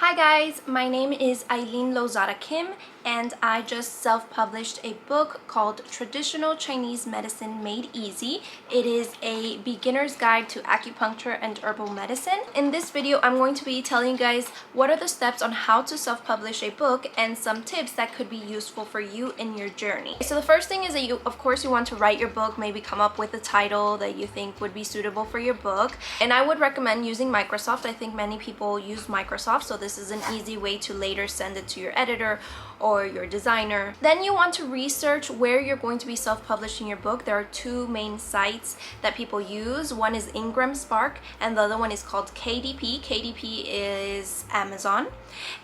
Hi guys, my name is Eileen Lozada Kim and I just self-published a book called Traditional Chinese Medicine Made Easy. It is a beginner's guide to acupuncture and herbal medicine. In this video, I'm going to be telling you guys what are the steps on how to self-publish a book and some tips that could be useful for you in your journey. So the first thing is that you want to write your book, maybe come up with a title that you think would be suitable for your book. And I would recommend using Microsoft. I think many people use Microsoft, so this is an easy way to later send it to your editor or your designer. Then you want to research where you're going to be self-publishing your book. There are two main sites that people use. One is IngramSpark and the other one is called KDP. KDP is Amazon.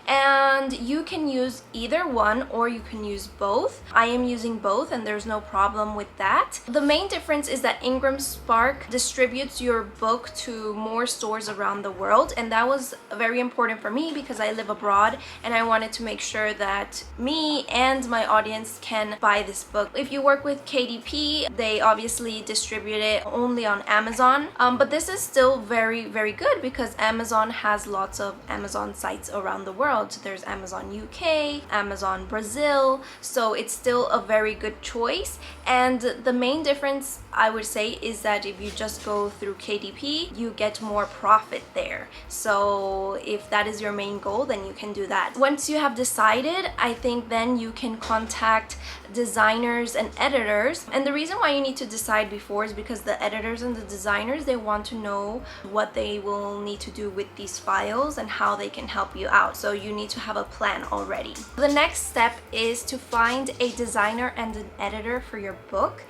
And you can use either one or you can use both. I am using both and there's no problem with that. The main difference is that IngramSpark distributes your book to more stores around the world, and that was very important for me because I live abroad and I wanted to make sure that me and my audience can buy this book. If you work with KDP, they obviously distribute it only on Amazon, but this is still very good because Amazon has lots of Amazon sites around the world. There's Amazon UK, Amazon Brazil, so it's still a very good choice. And the main difference I would say is that if you just go through KDP, you get more profit there. So if that is your main goal, then you can do that. Once you have decided, I think then you can contact designers and editors. And the reason why you need to decide before is because the editors and the designers, they want to know what they will need to do with these files and how they can help you out. So you need to have a plan already. The next step is to find a designer and an editor for your book.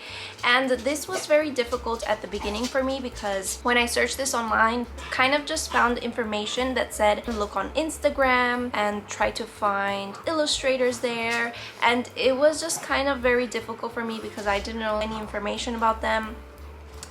And this was very difficult at the beginning for me because when I searched this online, kind of just found information that said look on Instagram and try to find illustrators there, and it was just kind of very difficult for me because I didn't know any information about them.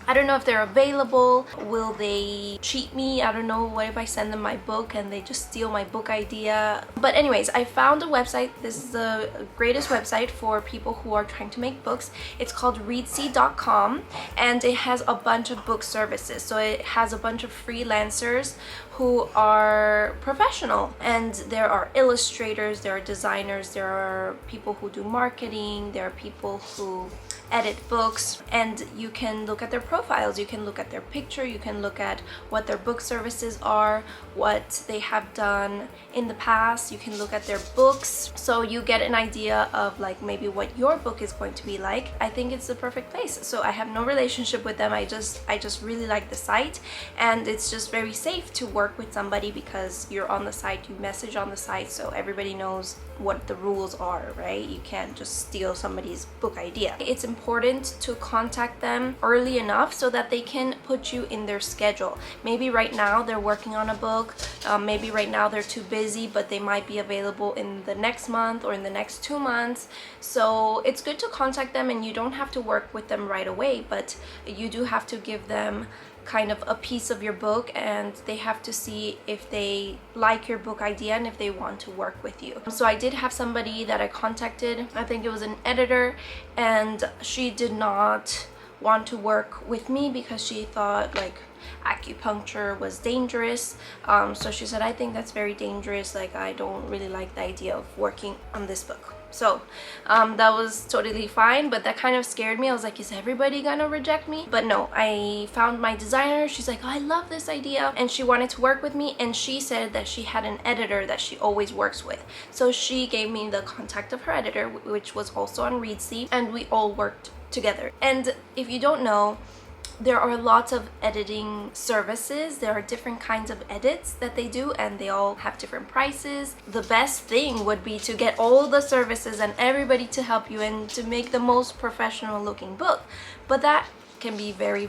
I don't know if they're available. Will they cheat me? I don't know. What if I send them my book and they just steal my book idea? But anyways, I found a website. This is the greatest website for people who are trying to make books. It's called readsy.com and it has a bunch of book services. So it has a bunch of freelancers who are professional, and there are illustrators, there are designers, there are people who do marketing, there are people who edit books, and you can look at their profiles, you can look at their picture, you can look at what their book services are, what they have done in the past, you can look at their books, so you get an idea of like maybe what your book is going to be like. I think it's the perfect place. So I have no relationship with them, I just really like the site, and it's just very safe to work with somebody because you're on the site, you message on the site, so everybody knows what the rules are, right? You can't just steal somebody's book idea. It's important to contact them early enough so that they can put you in their schedule. Maybe right now they're working on a book, maybe right now they're too busy, but they might be available in the next month or in the next 2 months. So it's good to contact them, and you don't have to work with them right away, but you do have to give them kind of a piece of your book, and they have to see if they like your book idea and if they want to work with you. So I did have somebody that I contacted, I think it was an editor, and she did not want to work with me because she thought like acupuncture was dangerous. So she said, I think that's very dangerous, like I don't really like the idea of working on this book. So that was totally fine, but that kind of scared me. I was like, is everybody gonna reject me? But no, I found my designer. She's like, oh, I love this idea, and she wanted to work with me, and she said that she had an editor that she always works with. So she gave me the contact of her editor, which was also on Readsy, and we all worked together. And if you don't know, there are lots of editing services. There are different kinds of edits that they do, and they all have different prices. The best thing would be to get all the services and everybody to help you and to make the most professional looking book. But that can be very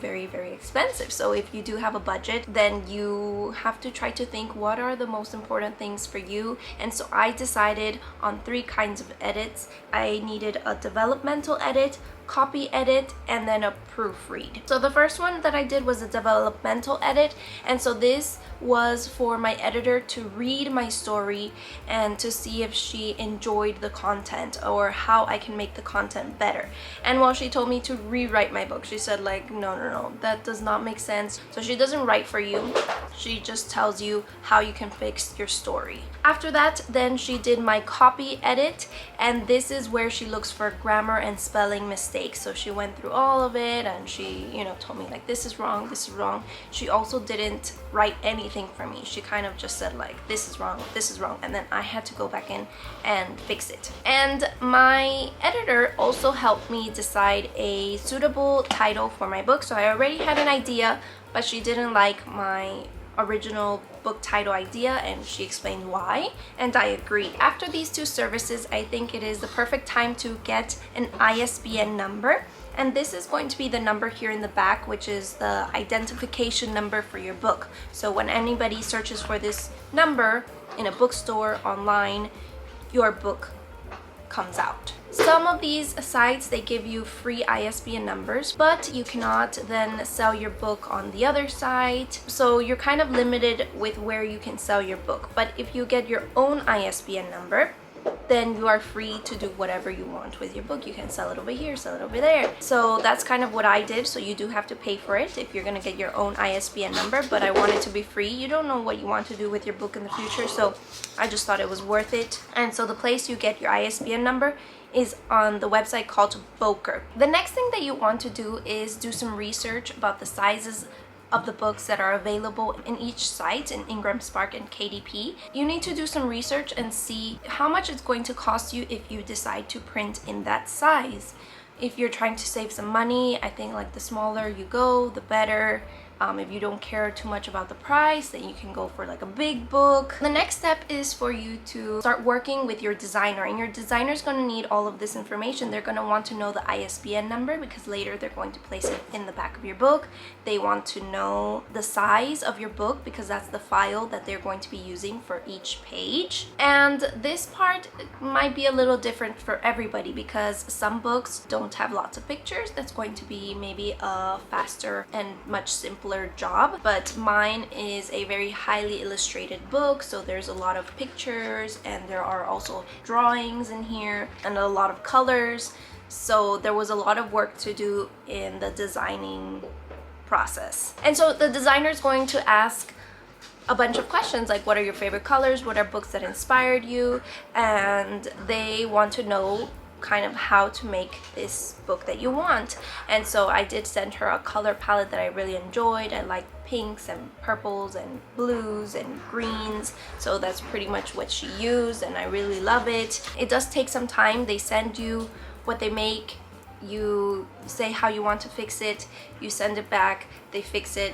expensive. So if you do have a budget, then you have to try to think what are the most important things for you. And so I decided on 3 kinds of edits. I needed a developmental edit, copy edit, and then a proofread. So the first one that I did was a developmental edit, and so this was for my editor to read my story and to see if she enjoyed the content or how I can make the content better. And while she told me to rewrite my book, she said like, no, that does not make sense. So she doesn't write for you, she just tells you how you can fix your story. After that, then she did my copy edit, and this is where she looks for grammar and spelling mistakes. So she went through all of it and she, told me like, this is wrong, this is wrong. She also didn't write anything for me. She kind of just said like, this is wrong, and then I had to go back in and fix it. And my editor also helped me decide a suitable title for my book. So I already had an idea, but she didn't like my original book title idea, and she explained why, and I agreed. After these two services, I think it is the perfect time to get an ISBN number, and this is going to be the number here in the back, which is the identification number for your book. So when anybody searches for this number in a bookstore, online, your book comes out. Some of these sites, they give you free ISBN numbers, but you cannot then sell your book on the other site. So you're kind of limited with where you can sell your book. But if you get your own ISBN number, then you are free to do whatever you want with your book. You can sell it over here, sell it over there. So that's kind of what I did. So you do have to pay for it if you're gonna get your own ISBN number, but I want it to be free. You don't know what you want to do with your book in the future, so I just thought it was worth it. And so the place you get your ISBN number is on the website called Boker. The next thing that you want to do is do some research about the sizes of the books that are available in each site in IngramSpark and KDP. You need to do some research and see how much it's going to cost you if you decide to print in that size. If you're trying to save some money, I think like the smaller you go, the better. If you don't care too much about the price, then you can go for like a big book. The next step is for you to start working with your designer, and your designer is going to need all of this information. They're going to want to know the ISBN number because later they're going to place it in the back of your book. They want to know the size of your book because that's the file that they're going to be using for each page. And this part might be a little different for everybody because some books don't have lots of pictures. That's going to be maybe a faster and much simpler job, but mine is a very highly illustrated book, so there's a lot of pictures and there are also drawings in here and a lot of colors, so there was a lot of work to do in the designing process. And so the designer is going to ask a bunch of questions like, what are your favorite colors, what are books that inspired you, and they want to know kind of how to make this book that you want. And so I did send her a color palette that I really enjoyed. I like pinks and purples and blues and greens, so that's pretty much what she used, and I really love it. It does take some time. They send you what they make, you say how you want to fix it, you send it back, they fix it,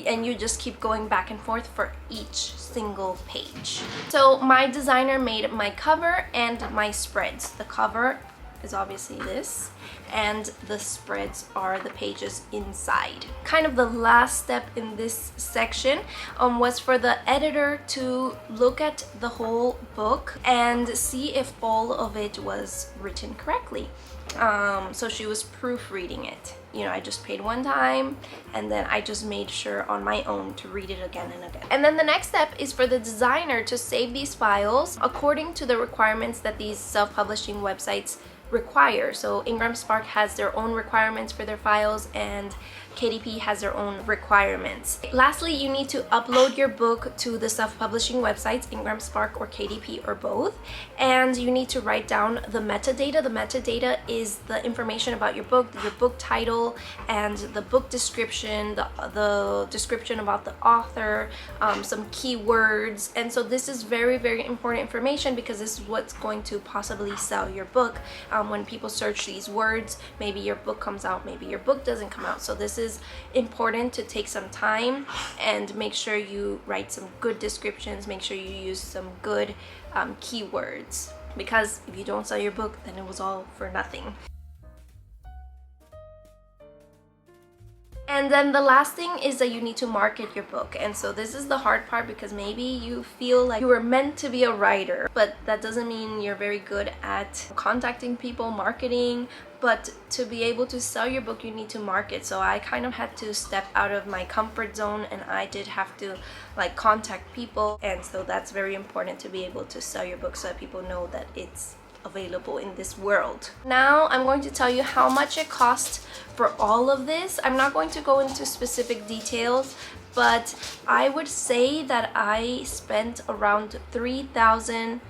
and you just keep going back and forth for each single page. So my designer made my cover and my spreads. The cover is obviously this, and the spreads are the pages inside. Kind of the last step in this section was for the editor to look at the whole book and see if all of it was written correctly. So she was proofreading it. I just paid one time and then I just made sure on my own to read it again and again. And then the next step is for the designer to save these files according to the requirements that these self-publishing websites require. So IngramSpark has their own requirements for their files and KDP has their own requirements. Lastly, you need to upload your book to the self-publishing websites, IngramSpark or KDP or both, and you need to write down the metadata. The metadata is the information about your book title, and the book description, the description about the author, some keywords. And so this is very, very important information because this is what's going to possibly sell your book. When people search these words, maybe your book comes out, maybe your book doesn't come out. So this is important to take some time and make sure you write some good descriptions, make sure you use some good keywords, because if you don't sell your book, then it was all for nothing. And then the last thing is that you need to market your book. And so this is the hard part, because maybe you feel like you were meant to be a writer, but that doesn't mean you're very good at contacting people, marketing. But to be able to sell your book, you need to market. So I kind of had to step out of my comfort zone, and I did have to like contact people. And so that's very important, to be able to sell your book so that people know that it's available in this world. Now I'm going to tell you how much it cost for all of this. I'm not going to go into specific details, but I would say that I spent around $3,000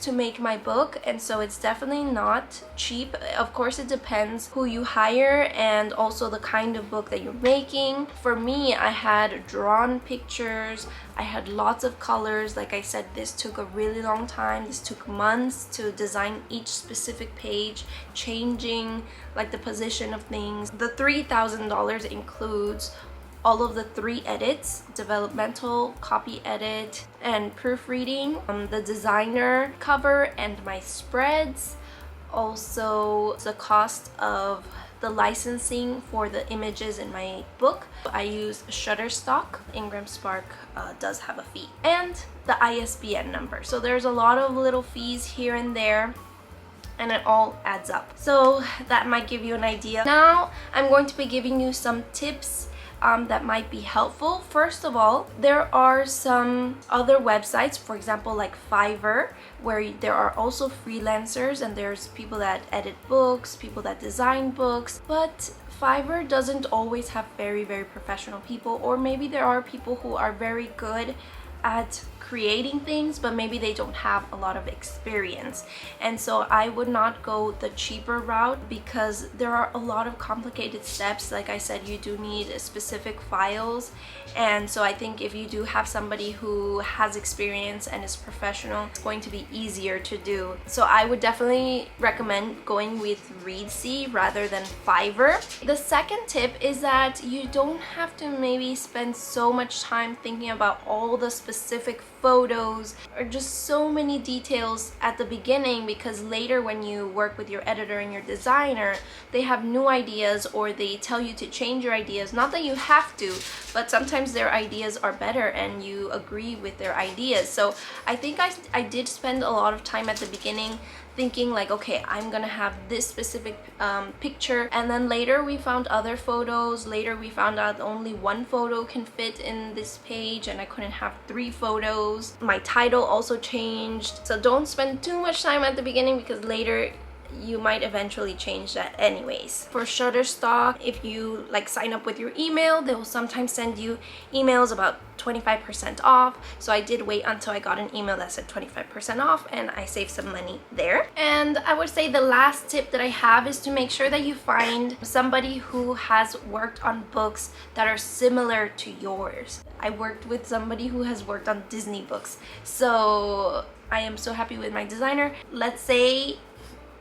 to make my book, and so it's definitely not cheap. Of course, it depends who you hire and also the kind of book that you're making. For me, I had drawn pictures, I had lots of colors. Like I said, this took a really long time. This took months to design each specific page, changing like the position of things. The $3,000 includes all of the 3 edits: developmental, copy edit, and proofreading, the designer, cover, and my spreads. Also the cost of the licensing for the images in my book. I use Shutterstock. IngramSpark does have a fee, and the ISBN number. So there's a lot of little fees here and there, and it all adds up. So that might give you an idea. Now I'm going to be giving you some tips that might be helpful. First of all, there are some other websites, for example like Fiverr, where there are also freelancers, and there's people that edit books, people that design books, but Fiverr doesn't always have very professional people, or maybe there are people who are very good at creating things, but maybe they don't have a lot of experience. And so I would not go the cheaper route, because there are a lot of complicated steps. Like I said, you do need specific files, and so I think if you do have somebody who has experience and is professional, it's going to be easier to do. So I would definitely recommend going with Readsy rather than Fiverr. The second tip is that you don't have to maybe spend so much time thinking about all the specific photos or just so many details at the beginning, because later when you work with your editor and your designer, they have new ideas, or they tell you to change your ideas. Not that you have to, but sometimes their ideas are better and you agree with their ideas. So I think I did spend a lot of time at the beginning thinking like, okay, I'm gonna have this specific picture, and then later we found other photos. Later we found out only 1 photo can fit in this page, and I couldn't have 3 photos. My title also changed. So don't spend too much time at the beginning, because later you might eventually change that anyways. For Shutterstock, if you like sign up with your email, they will sometimes send you emails about 25% off. So I did wait until I got an email that said 25% off, and I saved some money there. And I would say the last tip that I have is to make sure that you find somebody who has worked on books that are similar to yours. I worked with somebody who has worked on Disney books, so I am so happy with my designer. Let's say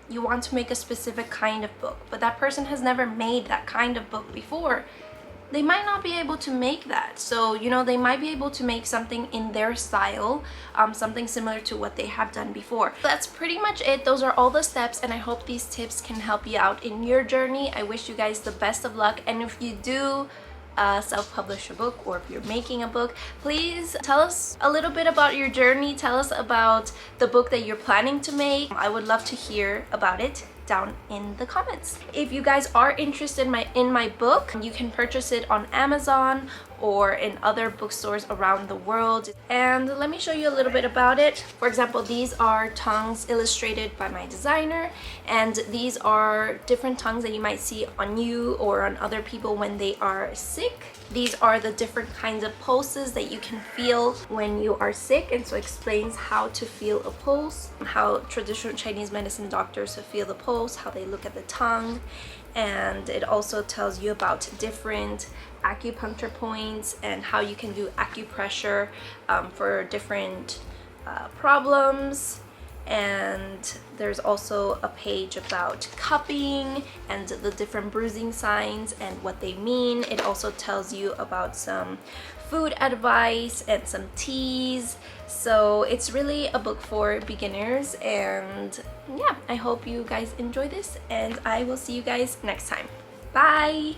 you want to make a specific kind of book, but that person has never made that kind of book before. They might not be able to make that. So, you know, they might be able to make something in their style, something similar to what they have done before. That's pretty much it. Those are all the steps, and I hope these tips can help you out in your journey. I wish you guys the best of luck, and if you do self-publish a book, or if you're making a book, please tell us a little bit about your journey. Tell us about the book that you're planning to make. I would love to hear about it down in the comments. If you guys are interested in my book, you can purchase it on Amazon or in other bookstores around the world. And let me show you a little bit about it. For example, these are tongues illustrated by my designer, and these are different tongues that you might see on you or on other people when they are sick. These are the different kinds of pulses that you can feel when you are sick, and so it explains how to feel a pulse, how traditional Chinese medicine doctors feel the pulse, how they look at the tongue. And it also tells you about different acupuncture points and how you can do acupressure for different problems. And there's also a page about cupping and the different bruising signs and what they mean. It also tells you about some food advice and some teas. So it's really a book for beginners, and yeah, I hope you guys enjoy this, and I will see you guys next time. Bye!